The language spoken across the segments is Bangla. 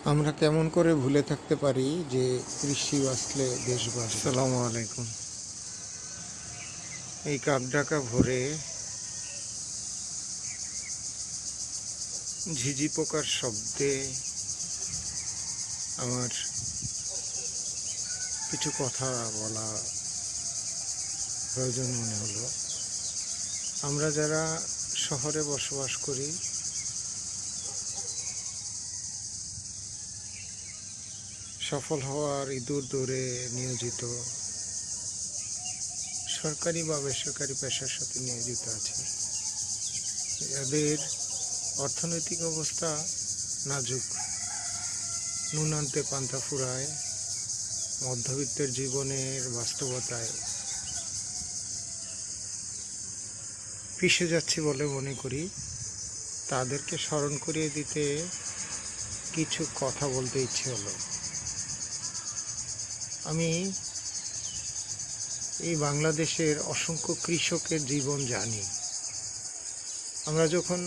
আমরা কেমন করে ভুলে থাকতে পারি যে কৃষি বাঁচলে দেশ বাঁচে। আসসালামু আলাইকুম। এই কাকডাকা ভোরে ঝিঝি পোকার শব্দে আমার কিছু কথা বলা প্রয়োজন মনে হলো। আমরা যারা শহরে বসবাস করি, সফল হওয়ার ইঁদুর দৌড়ে নিয়োজিত, সরকারি বা বেসরকারি পেশার সাথে নিয়োজিত আছি, এদের অর্থনৈতিক অবস্থা নাজুক, নুন আনতে পান্তা ফুরায়, মধ্যবিত্তের জীবনের বাস্তবতায় পিষে যাচ্ছি বলে মনে করি। তাদেরকে স্মরণ করিয়ে দিতে কিছু কথা বলতে ইচ্ছে হলো। আমি এই বাংলাদেশের অসংখ্য কৃষকের জীবন জানি। আমরা যখন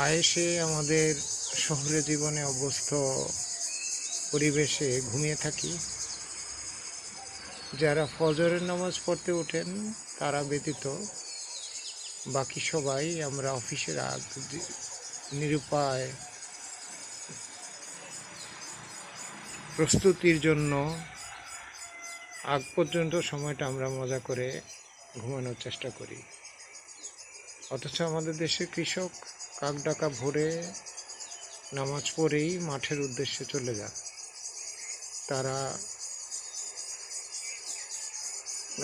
আয়েসে আমাদের শহরে জীবনে অভ্যস্ত পরিবেশে ঘুমিয়ে থাকি, যারা ফজরের নামাজ পড়তে ওঠেন তারা ব্যতীত বাকি সবাই আমরা অফিসের নিরুপায় প্রস্তুতির জন্য আগ পর্যন্ত সময়টা আমরা মজা করে ঘুমানোর চেষ্টা করি। অথচ আমাদের দেশের কৃষক কাকডাকা ভোরে নামাজ পড়েই মাঠের উদ্দেশ্যে চলে যান। তারা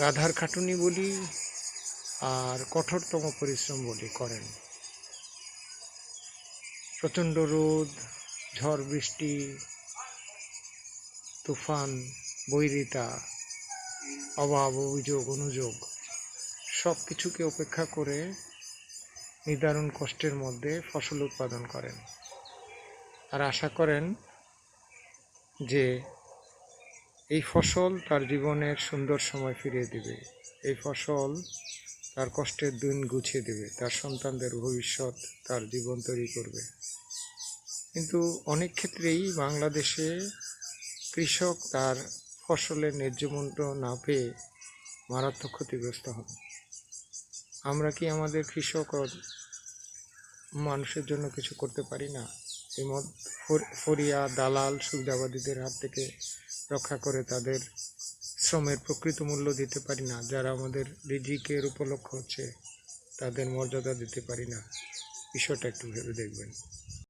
গাধার খাটুনি বলি আর কঠোরতম পরিশ্রম বলি করেন। প্রচণ্ড রোদ, ঝড় বৃষ্টি, তুফান, বৈরিতা, অভাব, অভিযোগ, অনুযোগ সব কিছুকে উপেক্ষা করে নিদারুণ কষ্টের মধ্যে ফসল উৎপাদন করেন আর আশা করেন যে এই ফসল তার জীবনের সুন্দর সময় ফিরিয়ে দেবে, এই ফসল তার কষ্টের দিন গুছিয়ে দেবে, তার সন্তানদের ভবিষ্যৎ, তার জীবন তৈরি করবে। কিন্তু অনেক ক্ষেত্রেই বাংলাদেশে কৃষক তার ফসলের ন্যায্য মূল্য না পেয়ে মারাত্মক ক্ষতিগ্রস্ত হন। আমরা কি আমাদের কৃষক মানুষের জন্য কিছু করতে পারি না? এই ফরিয়া দালাল সুবিধাবাদীদের হাত থেকে রক্ষা করে তাদের শ্রমের প্রকৃত মূল্য দিতে পারি না? যারা আমাদের রিজিকের উপলক্ষ হচ্ছে তাদের মর্যাদা দিতে পারি না? বিষয়টা একটু ভেবে দেখবেন।